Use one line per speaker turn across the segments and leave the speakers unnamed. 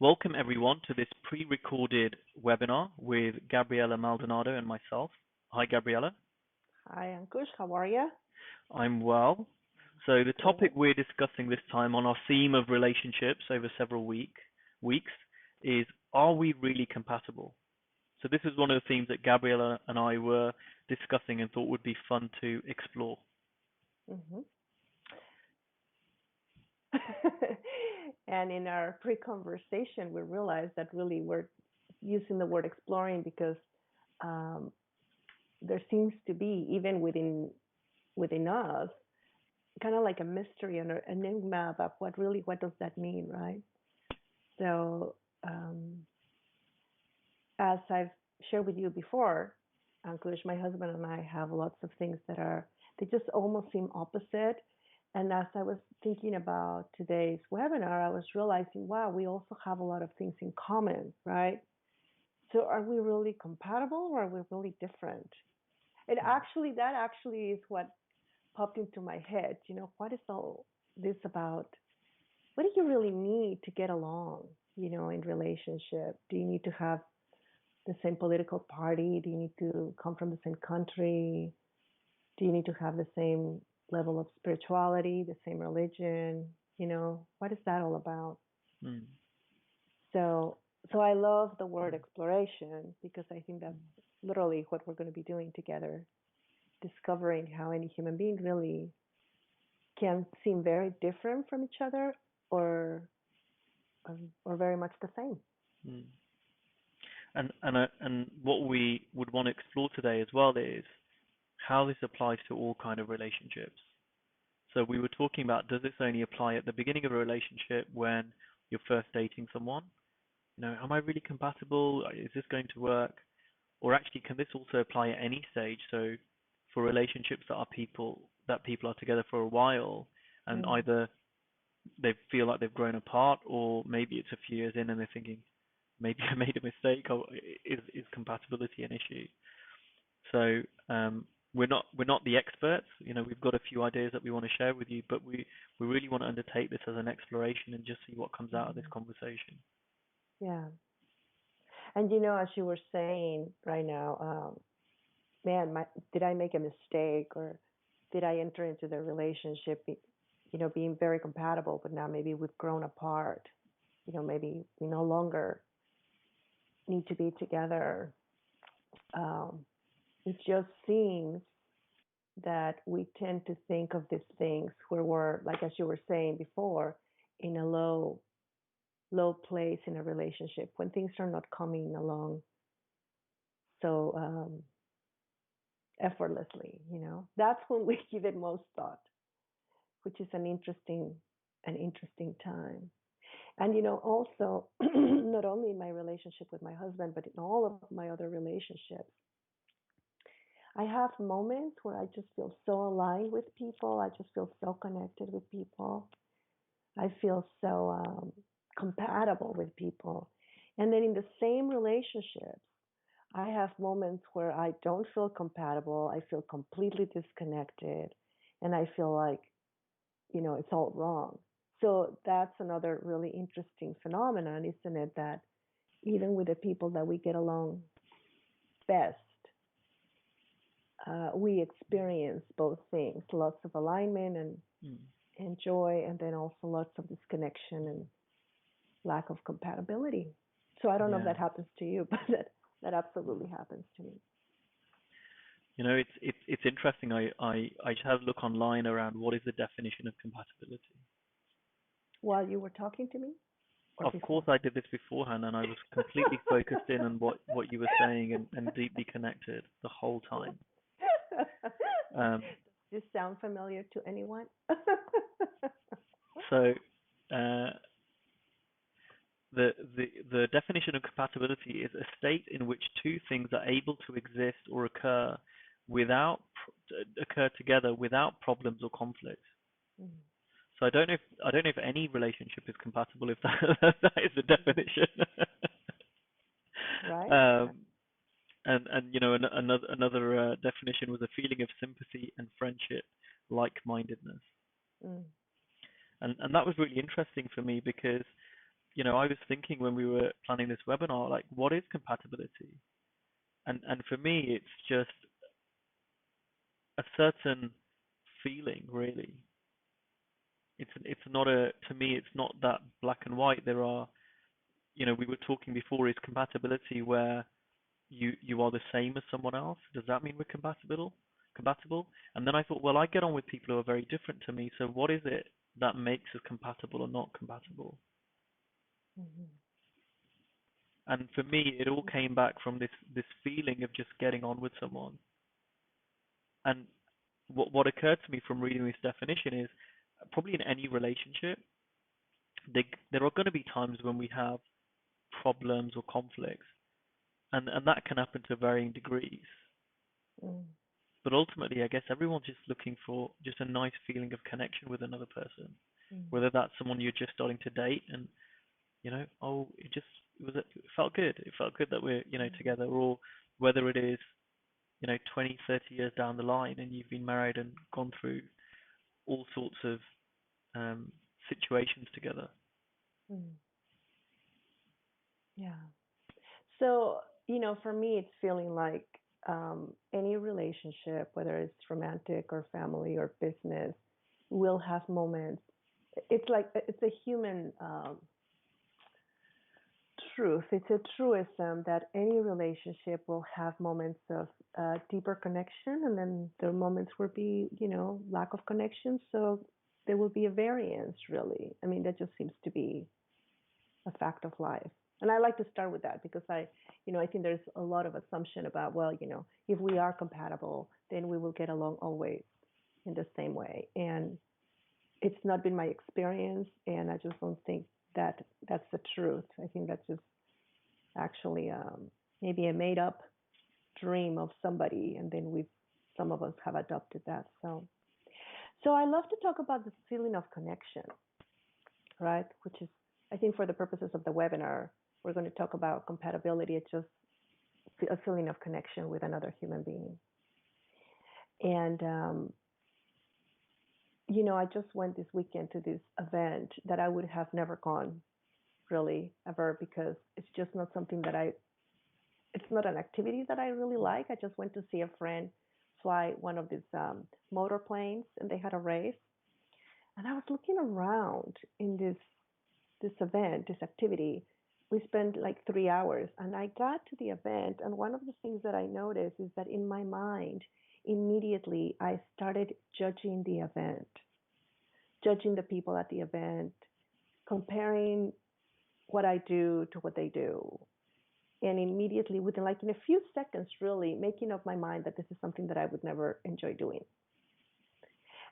Welcome everyone to this pre-recorded webinar with Gabriela Maldonado and myself. Hi Gabriela.
Hi, Ankush. How are you?
I'm well. So the topic
Good.
we're discussing this time on our theme of relationships over several weeks is, are we really compatible? So this is one of the themes that Gabriela and I were discussing and thought would be fun to explore.
hmm And in our pre-conversation, we realized that really we're using the word exploring because um, there seems to be, even within us, kind of like a mystery and an enigma about what does that mean, right? So, um, as I've shared with you before, Ankush, my husband and I have lots of things they just almost seem opposite. And as I was thinking about today's webinar, I was realizing, wow, we also have a lot of things in common, right? So are we really compatible or are we really different? And that actually is what popped into my head. What is all this about? What do you really need to get along, in relationship? Do you need to have the same political party? Do you need to come from the same country? Do you need to have the same level of spirituality, the same religion? What is that all about?
Hmm.
So, so I love the word exploration because I think that's literally what we're going to be doing together, discovering how any human being really can seem very different from each other or or very much the same.
Hmm. And what we would want to explore today as well is how this applies to all kind of relationships. So we were talking about, does this only apply at the beginning of a relationship when you're first dating someone? Am I really compatible? Is this going to work? Or actually, can this also apply at any stage? So for relationships that people are together for a while, and
Mm.
either they feel like they've grown apart, or maybe it's a few years in and they're thinking, maybe I made a mistake, or is compatibility an issue? So we're not the experts. We've got a few ideas that we want to share with you, but we really want to undertake this as an exploration and just see what comes out of this
Mm.
conversation.
Yeah. And as you were saying right now, man, did I make a mistake or did I enter into the relationship, being very compatible, but now maybe we've grown apart. Maybe we no longer need to be together. Um, it just seems that we tend to think of these things where we're, like as you were saying before, in a low place in a relationship when things are not coming along so effortlessly. That's when we give it most thought, which is an interesting time. And also, not only in my relationship with my husband, but in all of my other relationships, I have moments where I just feel so aligned with people. I just feel so connected with people. I feel so compatible with people. And then in the same relationships, I have moments where I don't feel compatible. I feel completely disconnected. And I feel like, it's all wrong. So that's another really interesting phenomenon, isn't it? That even with the people that we get along best, we experience both things, lots of alignment
Mm.
and joy, and then also lots of disconnection and lack of compatibility. So I don't know if
Yeah.
that happens to you, but that absolutely happens to me.
It's interesting. I just had a look online around what is the definition of compatibility.
While you were talking to me or
Of course,
before?
I did this beforehand, and I was completely focused in on what you were saying and deeply connected the whole time. Um,
Does this sound familiar to anyone?
so, uh, the definition of compatibility is a state in which two things are able to exist or occur together without problems or conflict.
Mm.
So I don't know if any relationship is compatible if that is the definition.
Right?
um, and another definition was a feeling of sympathy and friendship, like-mindedness,
Mm.
and that was really interesting for me because I was thinking when we were planning this webinar, like, what is compatibility? And for me, it's just a certain feeling, really. It's not a to me, it's not that black and white. There are, we were talking before, is compatibility where you are the same as someone else? Does that mean we're compatible? Compatible? And then I thought, well, I get on with people who are very different to me. So what is it that makes us compatible or not compatible?
Mhm.
And for me, it all came back from this feeling of just getting on with someone. And what occurred to me from reading this definition is probably in any relationship, there are going to be times when we have problems or conflicts, and that can happen to varying degrees.
Mm.
But ultimately, I guess everyone's just looking for just a nice feeling of connection with another person,
Mm.
whether that's someone you're just starting to date and oh, it felt good. It felt good that we're
Mm.
together, or whether it is 20, 30 years down the line and you've been married and gone through all sorts of um, situations together.
Mm. Yeah. So, for me, it's feeling like any relationship, whether it's romantic or family or business, will have moments. It's like it's a human truth. It's a truism that any relationship will have moments of deeper connection, and then there are moments where be, lack of connection. So there will be a variance, really. I mean, that just seems to be a fact of life. And I like to start with that because I think there's a lot of assumption about, well, if we are compatible, then we will get along always in the same way. And it's not been my experience, and I just don't think that that's the truth. I think that's just actually maybe a made up dream of somebody, and then some of us have adopted that. So I love to talk about the feeling of connection, right? Which is, I think, for the purposes of the webinar, we're going to talk about compatibility. It's just a feeling of connection with another human being. And I just went this weekend to this event that I would have never gone really ever because it's just not something that it's not an activity that I really like. I just went to see a friend fly one of these motor planes, and they had a race. And I was looking around in this event, this activity. We spent like 3 hours, and I got to the event, and one of the things that I noticed is that in my mind, immediately I started judging the event, judging the people at the event, comparing what I do to what they do, and immediately within like in a few seconds really making up my mind that this is something that I would never enjoy doing.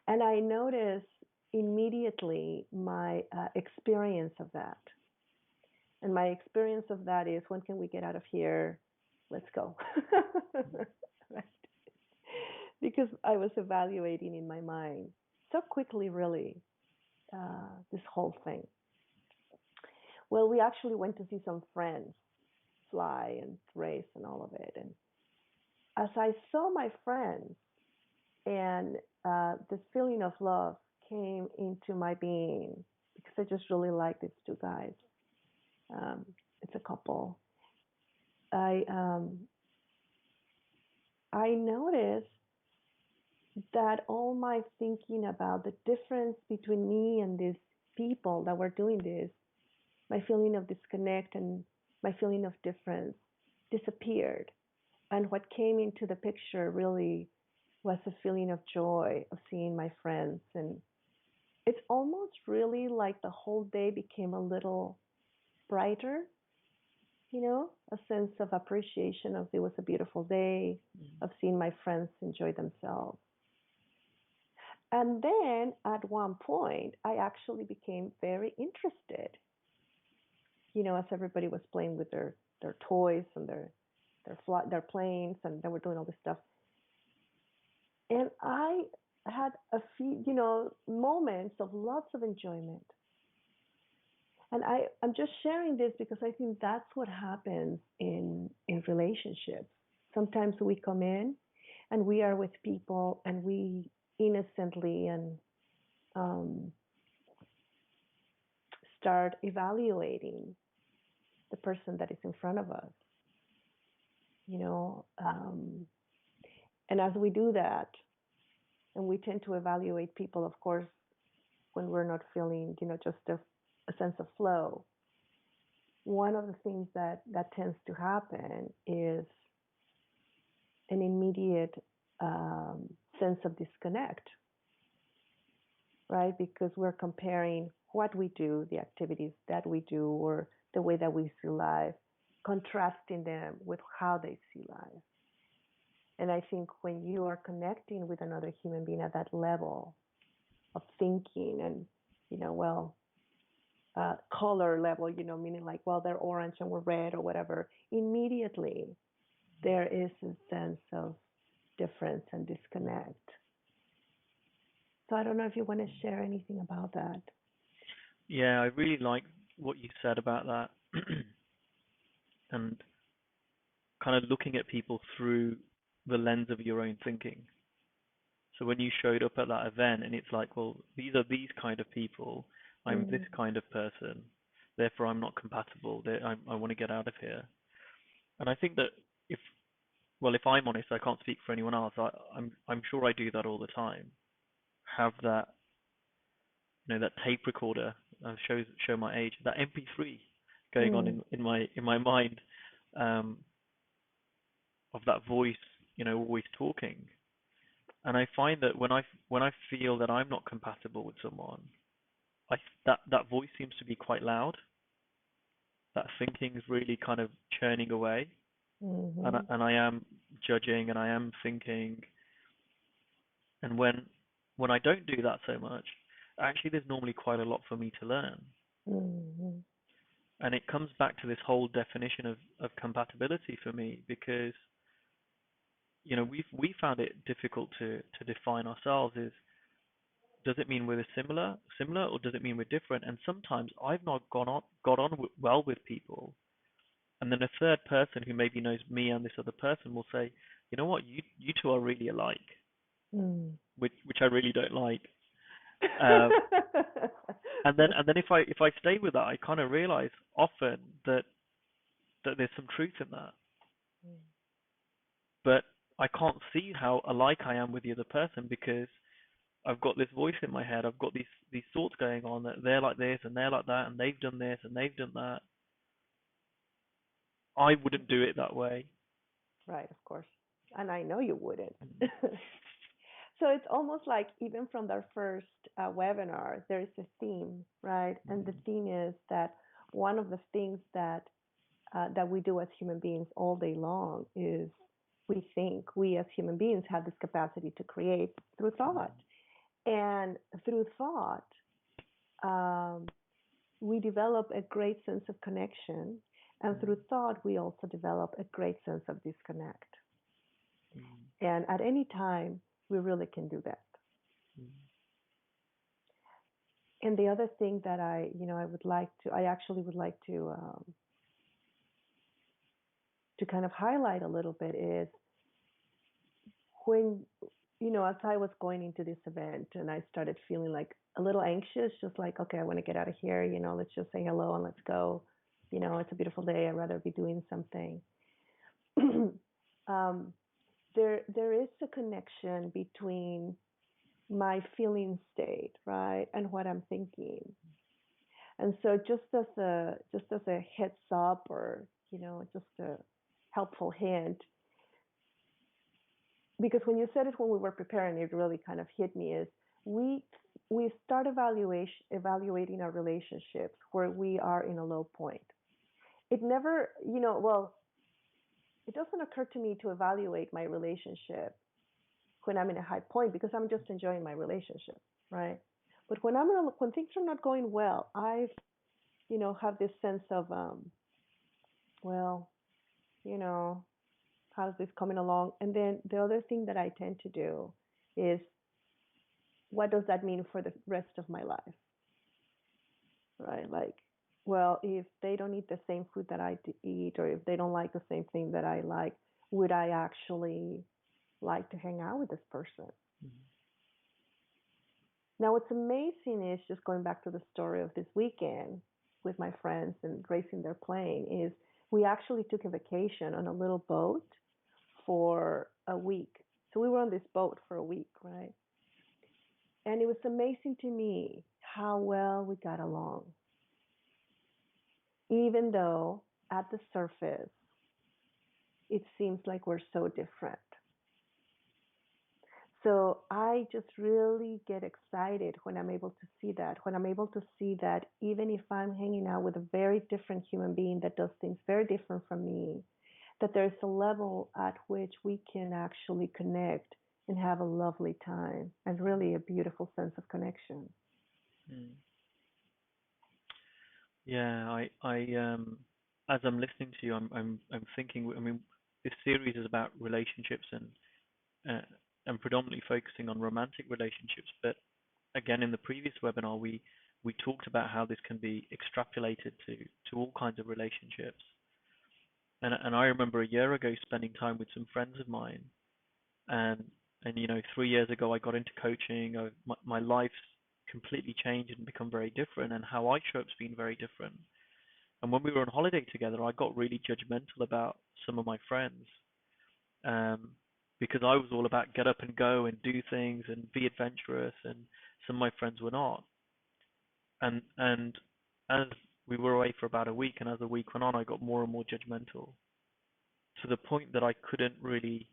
And I noticed immediately my experience of that. And my experience of that is, when can we get out of here? Let's go. Right? Because I was evaluating in my mind so quickly, really, this whole thing. Well, we actually went to see some friends fly and race and all of it. And as I saw my friends, and this feeling of love came into my being because I just really like these two guys. It's a couple. I I noticed that all my thinking about the difference between me and these people that were doing this, my feeling of disconnect and my feeling of difference disappeared. And what came into the picture really was a feeling of joy of seeing my friends. And it's almost really like the whole day became a little brighter, a sense of appreciation of it was a beautiful day, of seeing my friends enjoy themselves. And then at one point, I actually became very interested, as everybody was playing with their toys and their planes, and they were doing all this stuff. And I had a few, moments of lots of enjoyment. And I'm just sharing this because I think that's what happens in relationships. Sometimes we come in and we are with people and we innocently and um, start evaluating the person that is in front of us, you know. And as we do that, and we tend to evaluate people, of course, when we're not feeling, just a sense of flow, one of the things that tends to happen is an immediate um, sense of disconnect, right? Because we're comparing what we do, the activities that we do, or the way that we see life, contrasting them with how they see life. And I think when you are connecting with another human being at that level of thinking and, well, color level, meaning like, well, they're orange and we're red or whatever, immediately there is a sense of difference and disconnect. So I don't know if you want to share anything about that.
Yeah, I really like what you said about that, and kind of looking at people through the lens of your own thinking. So when you showed up at that event and it's like, well, these are these kind of people, I'm this
Mm,
kind of person, therefore I'm not compatible. I want to get out of here. And I think that if, well, if I'm honest, I can't speak for anyone else. I'm sure I do that all the time. Have that, that tape recorder, show my age, that MP3 going on
mm,
in my mind, um, of that voice, always talking. And I find that when I feel that I'm not compatible with someone, that voice seems to be quite loud. That thinking is really kind of churning away, and I,
mm-hmm,
and I am judging and I am thinking. And when I don't do that so much, actually there's normally quite a lot for me to learn.
mm-hmm,
And it comes back to this whole definition of compatibility for me because we found it difficult to define ourselves. Is does it mean we're similar, or does it mean we're different? And sometimes I've not got on well with people, and then a third person who maybe knows me and this other person will say, you know what, you two are really alike,
mm.
which I really don't like. Um, and then if I stay with that, I kind of realize often that there's some truth in that, but I can't see how alike I am with the other person because I've got this voice in my head. I've got these thoughts going on that they're like this and they're like that and they've done this and they've done that. I wouldn't do it that way.
Right, of course. And I know you wouldn't.
Mm,
So it's almost like even from our first webinar, there is a theme, right? And the
mm,
theme is that one of the things that we do as human beings all day long is we as human beings have this capacity to create through thought, and through thought, um, we develop a great sense of connection, and through thought, we also develop a great sense of disconnect.
mm,
And at any time, we really can do that.
mm,
And the other thing that I actually would like to kind of highlight a little bit is when, as I was going into this event and I started feeling like a little anxious, just like, okay, I want to get out of here, let's just say hello and let's go. It's a beautiful day. I'd rather be doing something. um, there is a connection between my feeling state, right, and what I'm thinking. And so just as a heads up, or just a helpful hint, because when you said it when we were preparing, it really kind of hit me, is we we start evaluating our relationships where we are in a low point. It never, well, it doesn't occur to me to evaluate my relationship when I'm in a high point because I'm just enjoying my relationship, right? But when things are not going well, I have this sense of well, you know, how's this coming along? And then the other thing that I tend to do is, what does that mean for the rest of my life, right? Like, well, if they don't eat the same food that I eat, or if they don't like the same thing that I like, would I actually like to hang out with this person?
mm,
Now, what's amazing is just going back to the story of this weekend with my friends and racing their plane is we actually took a vacation on a little boat for a week. So we were on this boat for a week, right? And it was amazing to me how well we got along, even though at the surface it seems like we're so different. So I just really get excited when I'm able to see that, when I'm able to see that even if I'm hanging out with a very different human being that does things very different from me, that there's a level at which we can actually connect and have a lovely time and really a beautiful sense of connection.
Mm. Yeah, as I'm listening to you, I'm thinking. I mean, this series is about relationships uh, and predominantly focusing on romantic relationships. But again, in the previous webinar, we talked about how this can be extrapolated to all kinds of relationships. And I remember a year ago spending time with some friends of mine, and and 3 years ago I got into coaching. My life's completely changed and become very different, and how I show up's been very different. And when we were on holiday together, I got really judgmental about some of my friends, um, because I was all about get up and go and do things and be adventurous, and some of my friends were not. And as we were away for about a week, and as the week went on, I got more and more judgmental to the point that I couldn't really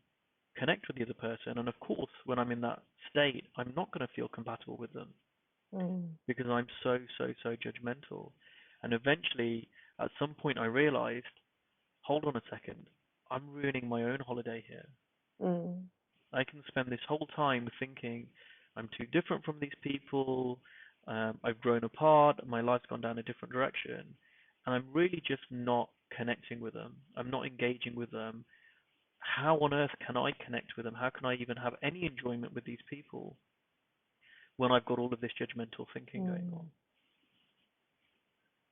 connect with the other person. And of course, when I'm in that state, I'm not going to feel compatible with them
Mm,
because I'm so judgmental. And eventually, at some point, I realized, hold on a second, I'm ruining my own holiday here.
mm,
I can spend this whole time thinking I'm too different from these people. I've grown apart. My life's gone down a different direction, and I'm really just not connecting with them. I'm not engaging with them. How on earth can I connect with them? How can I even have any enjoyment with these people when I've got all of this judgmental thinking going on?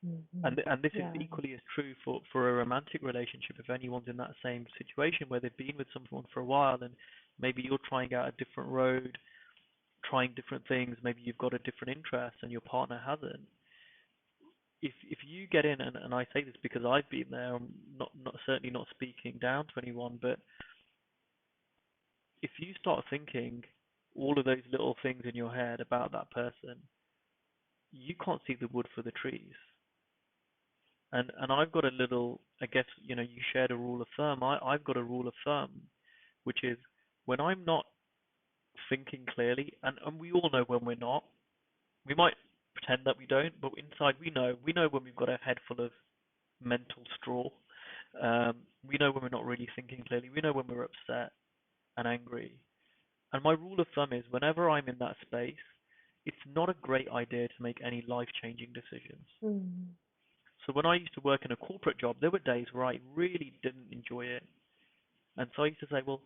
mm, mm.
And this is
Yeah.
equally as true for a romantic relationship. If anyone's in that same situation where they've been with someone for a while and maybe you're trying out a different road, trying different things, maybe you've got a different interest and your partner hasn't. If you get in, and I say this because I've been there, I'm not certainly not speaking down to anyone, but if you start thinking all of those little things in your head about that person, you can't see the wood for the trees. And I've got a little, I guess, you shared a rule of thumb. I've got a rule of thumb, which is when I'm not thinking clearly, and we all know when we're not. We might pretend that we don't, but inside we know when we've got a head full of mental straw. We know when we're not really thinking clearly. We know when we're upset and angry. And my rule of thumb is whenever I'm in that space, it's not a great idea to make any life-changing decisions.
Mm,
So when I used to work in a corporate job, there were days where I really didn't enjoy it. And so I used to say, well,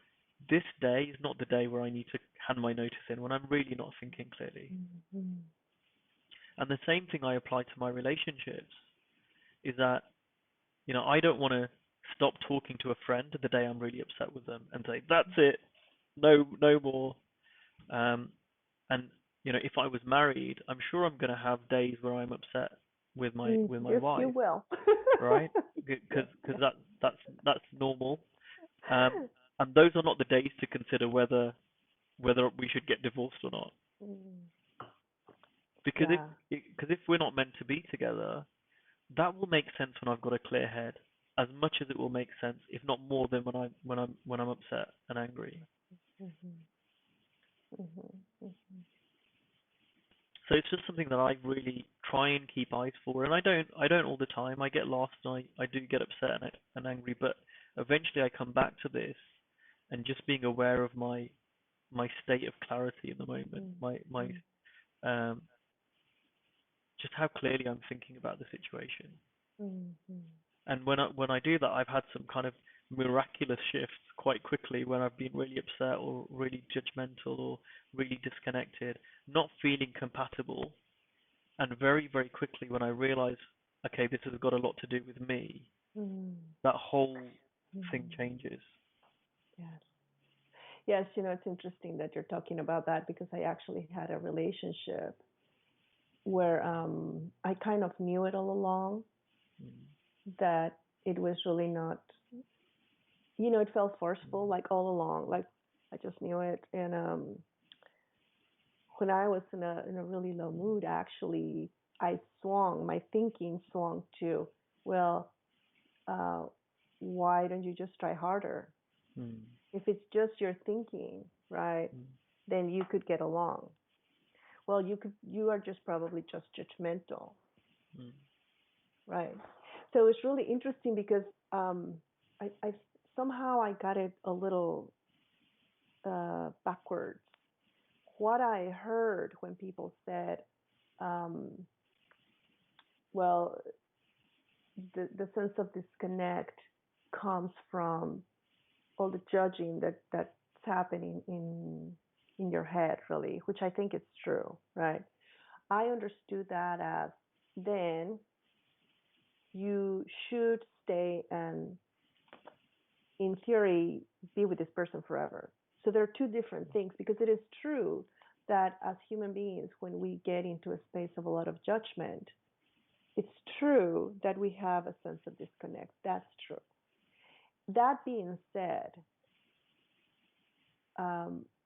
this day is not the day where I need to hand my notice in when I'm really not thinking clearly.
mm, mm,
And the same thing I apply to my relationships is that, I don't want to stop talking to a friend the day I'm really upset with them and say, that's it, no more. Um, and if I was married, I'm sure I'm going to have days where I'm upset with my
mm.
with my
Yes, you
wife,
will.
right?
Yes.
Because that's normal. Um, and those are not the days to consider whether we should get divorced or not.
Mm,
Because
yeah.
if we're not meant to be together, that will make sense when I've got a clear head, as much as it will make sense, if not more than when I'm upset and angry.
Mhm, mhm, mhm,
So it's just something that I really try and keep eyes for, and I don't all the time. I get lost and I do get upset and angry, but eventually I come back to this, and just being aware of my state of clarity in the moment,
mm,
my
mm,
um just how clearly I'm thinking about the situation.
mm, mm,
And when I do that, I've had some kind of miraculous shifts quite quickly when I've been really upset or really judgmental or really disconnected, not feeling compatible, and very quickly when I realize, okay, this has got a lot to do with me,
mm,
that whole thing
mm.
changes.
Yes. Yes, it's interesting that you're talking about that because I actually had a relationship where I kind of knew it all along
Mm,
that it was really not, it felt forceful like all along. Like I just knew it. And when I was in a really low mood, actually, my thinking swung to, well, uh, why don't you just try harder?
mm,
If it's just your thinking, right,
mm,
then you could get along. Well, you are just probably just judgmental,
mm,
right? So it's really interesting because um, I somehow I got it a little backwards. What I heard when people said, um, well, the sense of disconnect comes from all the judging that's happening in your head, really, which I think is true, right? I understood that as then you should stay and, in theory, be with this person forever. So there are two different things because it is true that as human beings, when we get into a space of a lot of judgment, it's true that we have a sense of disconnect. That's true. That being said,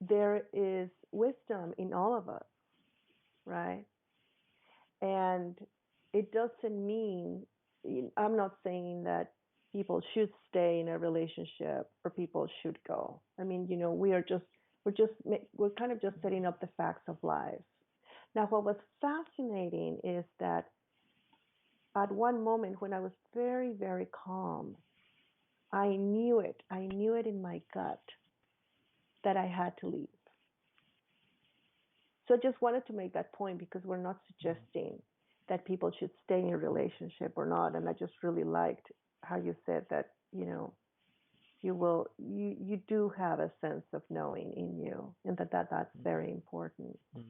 there is wisdom in all of us, right? And it doesn't mean, I'm not saying that people should stay in a relationship or people should go. I mean, we're kind of just setting up the facts of life. Now, what was fascinating is that at one moment when I was very, very calm, I knew it. I knew it in my gut that I had to leave. So I just wanted to make that point because we're not suggesting that people should stay in a relationship or not. And I just really liked how you said that, you do have a sense of knowing in you and that's very important.
mm.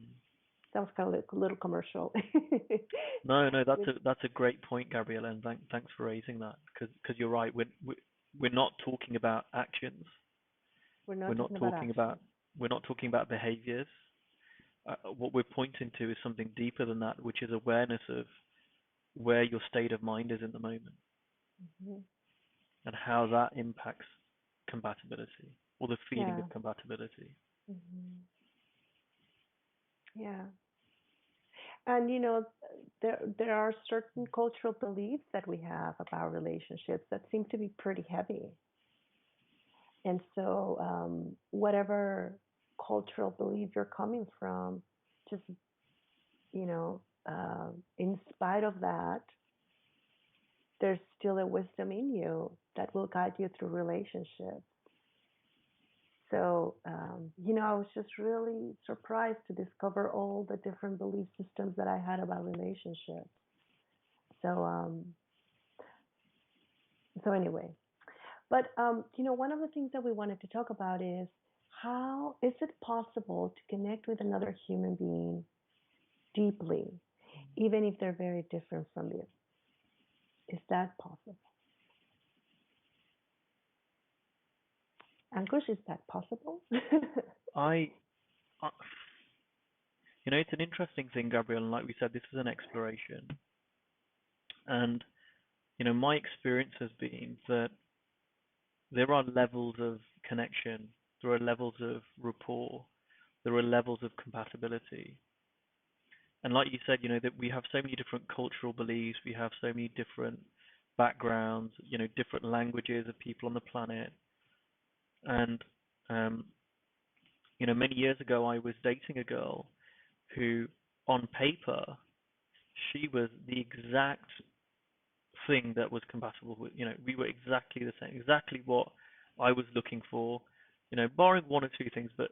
That was kind of like a little commercial.
No, no, that's a great point, Gabriela, and thanks for raising that because you're right. We're not talking about actions.
We're
We're
not
not
talking about
talking
action.
about we're not talking about behaviors. What we're pointing to is something deeper than that, which is awareness of where your state of mind is in the moment
Hmm.
and how that impacts compatibility or the feeling
Yeah.
of compatibility.
Hmm. Yeah. And there are certain cultural beliefs that we have about relationships that seem to be pretty heavy. And so, whatever cultural belief you're coming from, just, in spite of that, there's still a wisdom in you that will guide you through relationships. So, I was just really surprised to discover all the different belief systems that I had about relationships. So, anyway, but one of the things that we wanted to talk about is how is it possible to connect with another human being deeply, even if they're very different from you? Is that possible? Ankush, is that possible?
I, I it's an interesting thing, Gabrielle, and like we said, this is an exploration. And, my experience has been that there are levels of connection, there are levels of rapport, there are levels of compatibility. And like you said, that we have so many different cultural beliefs, we have so many different backgrounds, different languages of people on the planet. And, um, many years ago, I was dating a girl who, on paper, she was the exact thing that was compatible with, we were exactly the same, exactly what I was looking for, barring one or two things, but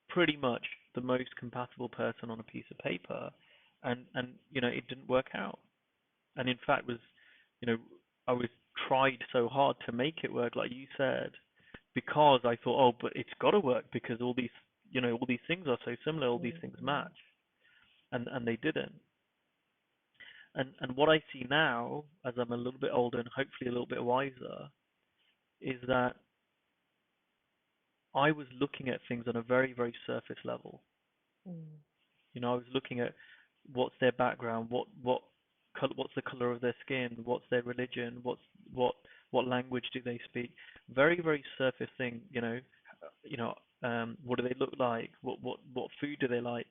pretty much the most compatible person on a piece of paper. And it didn't work out. And in fact was, you know, I was tried so hard to make it work, like you said, because I thought, oh, but it's got to work because all these things are so similar, all these things
Mhm.
match, and they didn't. And what I see now, as I'm a little bit older and hopefully a little bit wiser, is that I was looking at things on a very, very surface level.
Mm.
I was looking at what's their background, what's the color of their skin, what's their religion, what what language do they speak. Very, very surface thing. You know, what do they look like? What food do they like?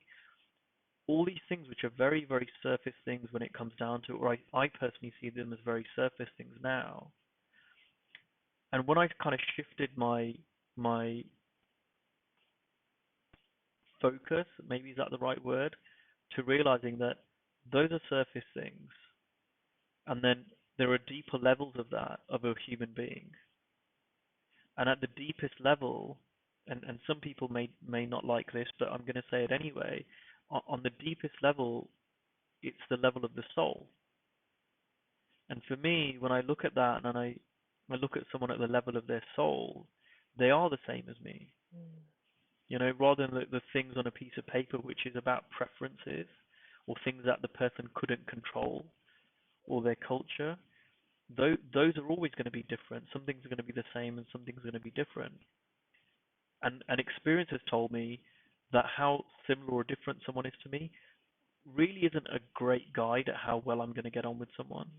All these things which are very, very surface things when it comes down to it, or I personally see them as very surface things now. And when I kind of shifted my focus, maybe is that the right word, to realizing that those are surface things, and then there are deeper levels of that of a human being. And at the deepest level, and some people may not like this, but I'm going to say it anyway. On the deepest level, it's the level of the soul. And for me, when I look at that and I look at someone at the level of their soul, they are the same as me.
Mm.
Rather than the things on a piece of paper, which is about preferences or things that the person couldn't control or their culture, those are always going to be different. Some things are going to be the same and some things are going to be different. And experience has told me that how similar or different someone is to me really isn't a great guide at how well I'm going to get on with someone.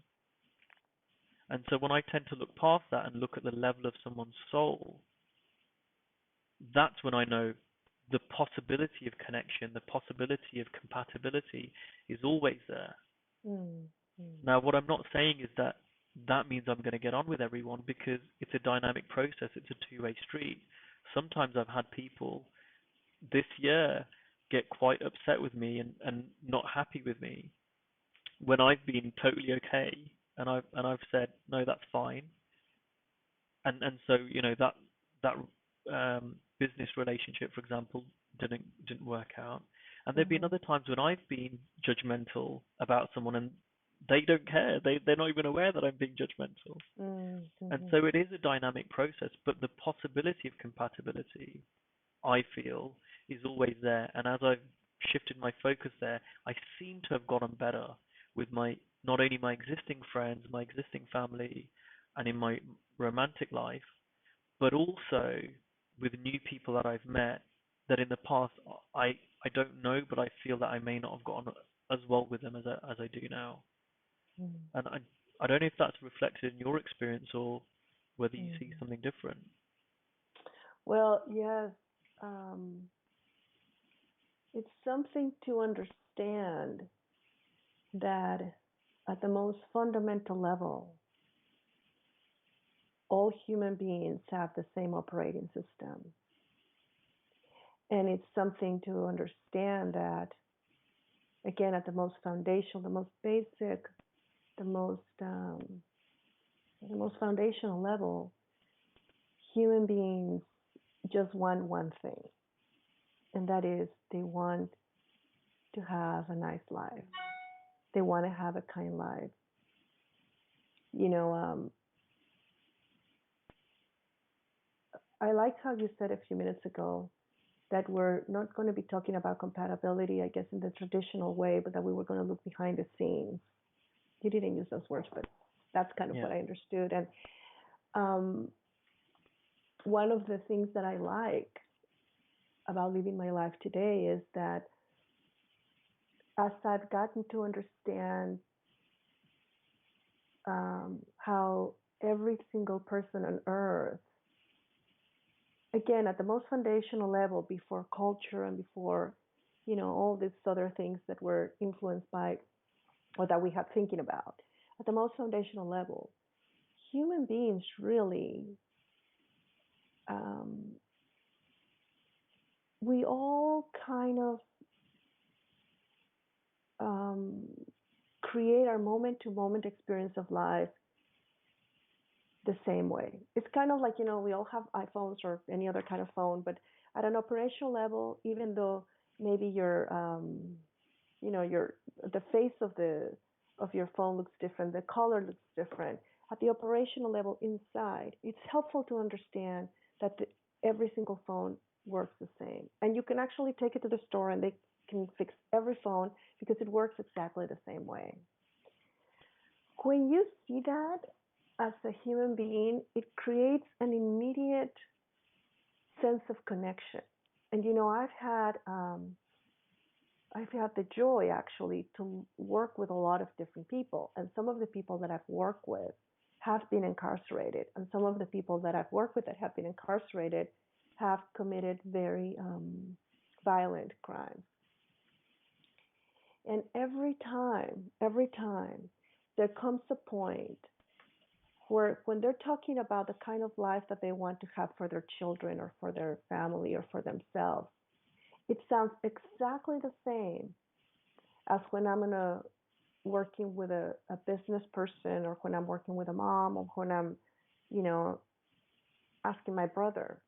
And so when I tend to look past that and look at the level of someone's soul, that's when I know the possibility of connection, the possibility of compatibility is always there.
Mm. Mm.
Now, what I'm not saying is that that means I'm going to get on with everyone, because it's a dynamic process, it's a two-way street. Sometimes I've had people this year get quite upset with me and not happy with me when I've been totally okay, and I've said no, that's fine. And so that business relationship, for example, didn't work out. And there've been
Mhm.
other times when I've been judgmental about someone and they don't care. They're not even aware that I'm being judgmental.
Mm.
And
Mhm.
so it is a dynamic process, but the possibility of compatibility, I feel, is always there. And as I've shifted my focus there, I seem to have gotten better with my not only my existing friends, my existing family, and in my romantic life, but also with new people that I've met that in the past I don't know, but I feel that I may not have gotten as well with them as I do now.
Mm.
And I don't know if that's reflected in your experience or whether you see
Mm.
something different.
Well, yes, um, it's something to understand that at the most fundamental level, all human beings have the same operating system. And it's something to understand that, again, at the most foundational, the most basic, the most, the most foundational level, human beings just want one thing, and that is they want to have a nice life. They want to have a kind life. You know, I like how you said a few minutes ago that we're not going to be talking about compatibility, I guess, in the traditional way, but that we were going to look behind the scenes. You didn't use those words, but that's kind of
Yeah.
what I understood. And um, one of the things that I like about living my life today is that as I've gotten to understand how every single person on earth, again, at the most foundational level, before culture and before, all these other things that we're influenced by or that we have thinking about, at the most foundational level, human beings really, um, we all kind of um, create our moment to moment experience of life the same way. It's kind of like, we all have iPhones or any other kind of phone, but at an operational level, even though maybe your the face of your phone looks different, the color looks different. At the operational level inside, it's helpful to understand that every single phone works the same. And you can actually take it to the store and they can fix every phone because it works exactly the same way. When you see that as a human being, it creates an immediate sense of connection. And I've had the joy actually to work with a lot of different people, and some of the people that I've worked with have been incarcerated, and some of the people that I've worked with that have been incarcerated have committed very violent crimes. And every time, there comes a point where when they're talking about the kind of life that they want to have for their children or for their family or for themselves, it sounds exactly the same as when I'm gonna working with a business person or when I'm working with a mom or when I'm, you know, asking my brother.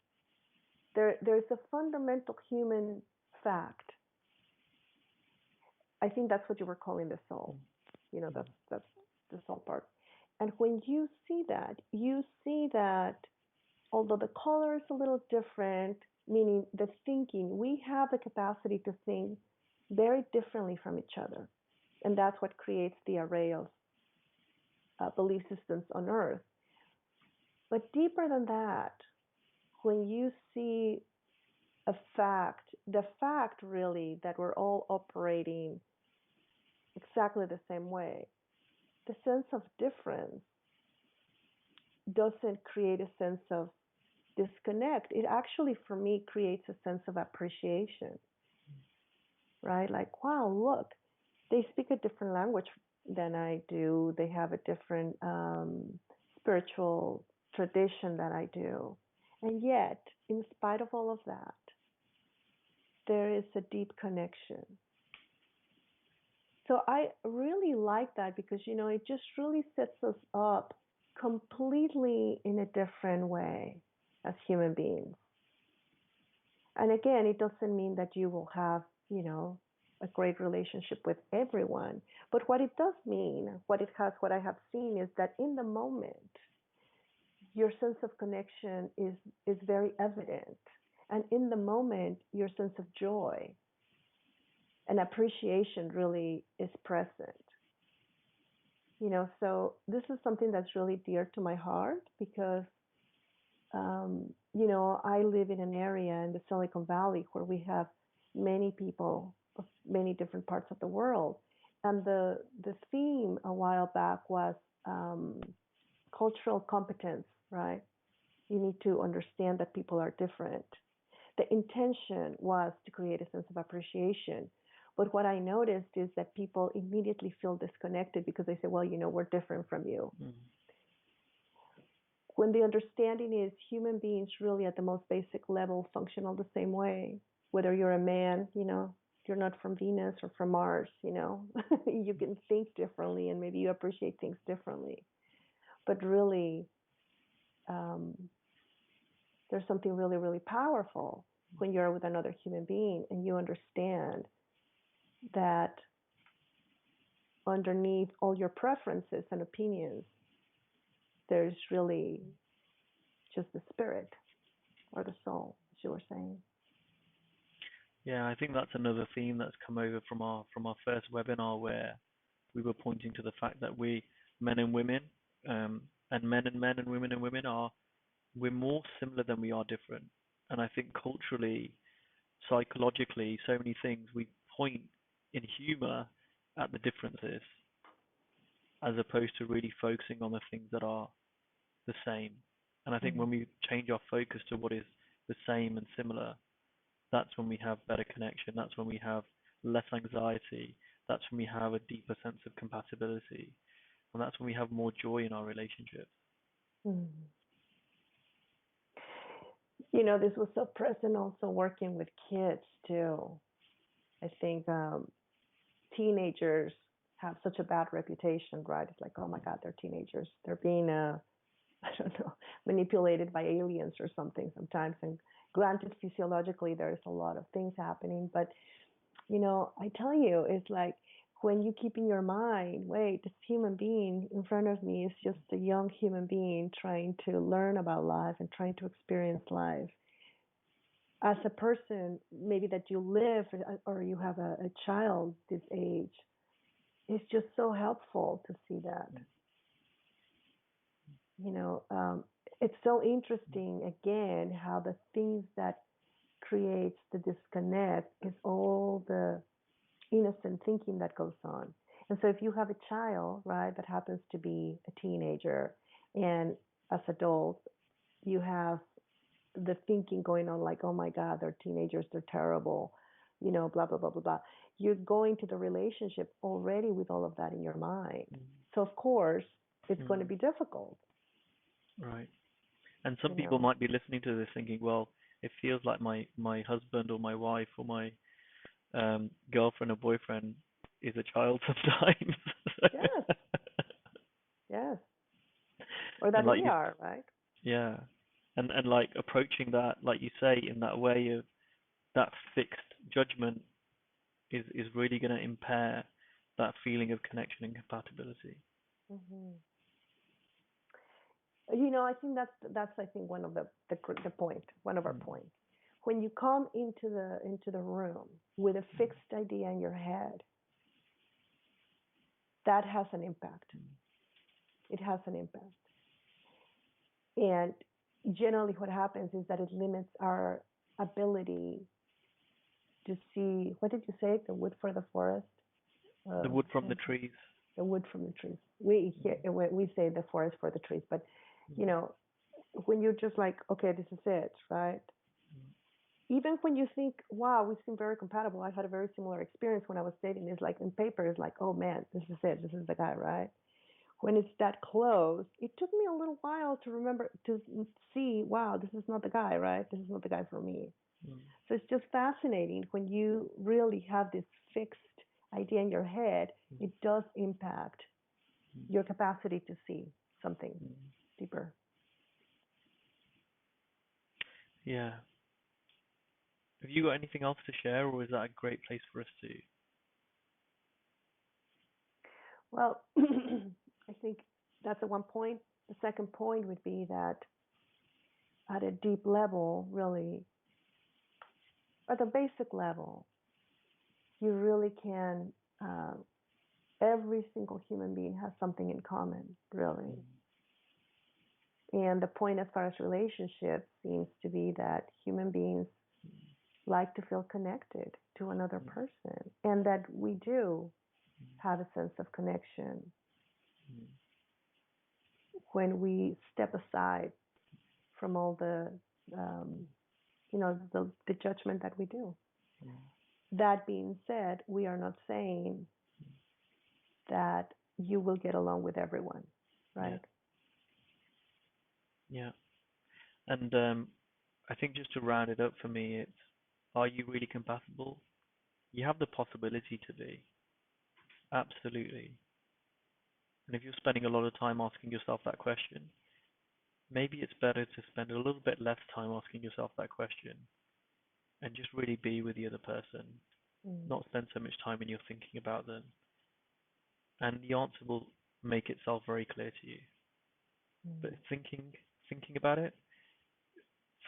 There's a fundamental human fact. I think that's what you were calling the soul. That's the soul part. And when you see that although the color is a little different, meaning the thinking, we have the capacity to think very differently from each other. And that's what creates the array of belief systems on earth. But deeper than that, when you see the fact really that we're all operating exactly the same way, the sense of difference doesn't create a sense of disconnect. It actually, for me, creates a sense of appreciation, right? Like, wow, look, they speak a different language than I do. They have a different spiritual tradition than I do. And yet, in spite of all of that, there is a deep connection. So I really like that because, it just really sets us up completely in a different way as human beings. And again, it doesn't mean that you will have, a great relationship with everyone. But what it does mean, what I have seen is that in the moment, your sense of connection is very evident. And in the moment, your sense of joy and appreciation really is present. So this is something that's really dear to my heart because, I live in an area in the Silicon Valley where we have many people of many different parts of the world. And the theme a while back was cultural competence, right? You need to understand that people are different. The intention was to create a sense of appreciation. But what I noticed is that people immediately feel disconnected because they say, well, we're different from you. Mm-hmm. When the understanding is human beings really at the most basic level function all the same way, whether you're a man, you're not from Venus or from Mars, you can think differently and maybe you appreciate things differently. But really, there's something really, really powerful when you're with another human being and you understand that underneath all your preferences and opinions, there's really just the spirit or the soul, as you were saying.
Yeah, I think that's another theme that's come over from our first webinar where we were pointing to the fact that we men and women, and men and women we're more similar than we are different. And I think culturally, psychologically, so many things we point in humor at the differences as opposed to really focusing on the things that are the same. And I think when we change our focus to what is the same and similar, that's when we have better connection. That's when we have less anxiety. That's when we have a deeper sense of compatibility. And that's when we have more joy in our relationships.
Mm. This was so present also working with kids too. I think teenagers have such a bad reputation, right? It's like, oh my God, they're teenagers. They're being, I don't know, manipulated by aliens or something sometimes. And granted, physiologically, there's a lot of things happening. But, I tell you, it's like when you keep in your mind, wait, this human being in front of me is just a young human being trying to learn about life and trying to experience life. As a person, maybe that you live or you have a child this age, it's just so helpful to see that. It's so interesting again how the things that creates the disconnect is all the innocent thinking that goes on. And so if you have a child, right, that happens to be a teenager, and as adults, you have the thinking going on like, oh my God, they're teenagers, they're terrible, blah, blah, blah, blah, blah. You're going to the relationship already with all of that in your mind.
Mm.
So, of course, it's going to
Mm.
be difficult,
Right. And some
you
people
know.
might be listening to this thinking, well, it feels like my husband or my wife or my girlfriend or boyfriend is a child sometimes.
Yes, yes. Or
And
that
like
we
you,
are, right?
yeah, and like approaching that, like you say, in that way of that fixed judgment is really going to impair that feeling of connection and compatibility.
Hmm. I think that's I think one of the point, one of our
Mm.
points. When you come into the room with a fixed idea in your head, that has an impact. It has an impact. And generally what happens is that it limits our ability to see, what did you say, the wood for the forest,
The
uh,
wood from the trees.
the wood from the trees. We say the forest for the trees, but
Mm.
you know when you're just like, okay, this is it, right? Even when you think, wow, we seem very compatible. I had a very similar experience when I was dating. It's like in paper, it's like, oh man, this is it. This is the guy, right? When it's that close, it took me a little while to remember to see, wow, this is not the guy, right? This is not the guy for me.
Mm.
So it's just fascinating when you really have this fixed idea in your head, it does impact
Mm.
your capacity to see something
Mm.
deeper.
Yeah. Have you got anything else to share, or is that a great place for us to?
Well, I think that's the one point. The second point would be that at a deep level, really, at the basic level, you really can. Every single human being has something in common, really. And the point as far as relationships seems to be that human beings like to feel connected to another person, and that we do have a sense of connection
Mm.
when we step aside from all um, the judgment that we do.
Mm.
That being said, we are not saying that you will get along with everyone,
Yeah.
right?
Yeah. And I think just to round it up for me, it's, are you really compatible? You have the possibility to be. Absolutely. And if you're spending a lot of time asking yourself that question, maybe it's better to spend a little bit less time asking yourself that question and just really be with the other person,
Mm.
not spend so much time when you're thinking about them. And the answer will make itself very clear to you. But
Mm.
thinking about it,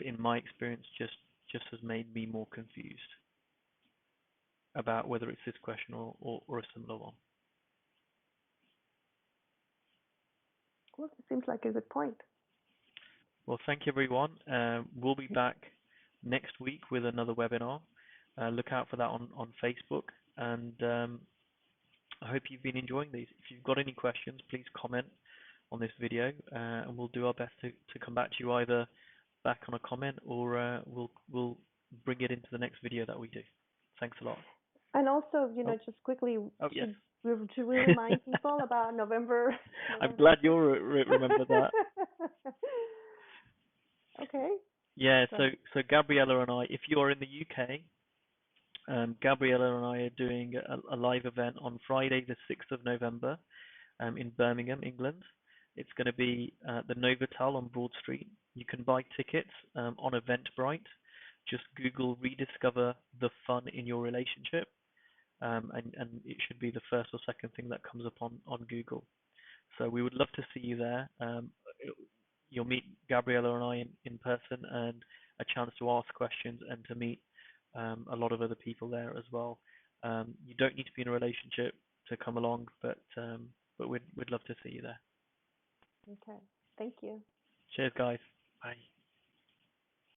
in my experience, just has made me more confused about whether it's this question or a similar one.
Well, it seems like a good point.
Well, thank you everyone. We'll be back next week with another webinar. Look out for that on Facebook. And I hope you've been enjoying these. If you've got any questions, please comment on this video, and we'll do our best to come back to you either back on a comment or we'll bring it into the next video that we do. Thanks a lot.
And also,
Oh,
just quickly,
oh yes.
should should we remind people about November
I'm
November
glad
6th?
you remember that.
Okay.
Yeah,
So,
so Gabriela and I, if you are in the UK, Gabriela and I are doing a live event on Friday, the 6th of November, in Birmingham, England. It's going to be the Novotel on Broad Street. You can buy tickets on Eventbrite. Just Google Rediscover the Fun in Your Relationship, and it should be the first or second thing that comes up on Google. So we would love to see you there. You'll meet Gabriela and I in person, and a chance to ask questions and to meet a lot of other people there as well. You don't need to be in a relationship to come along, but we'd love to see you there.
okay. Thank you.
Cheers, guys. Bye.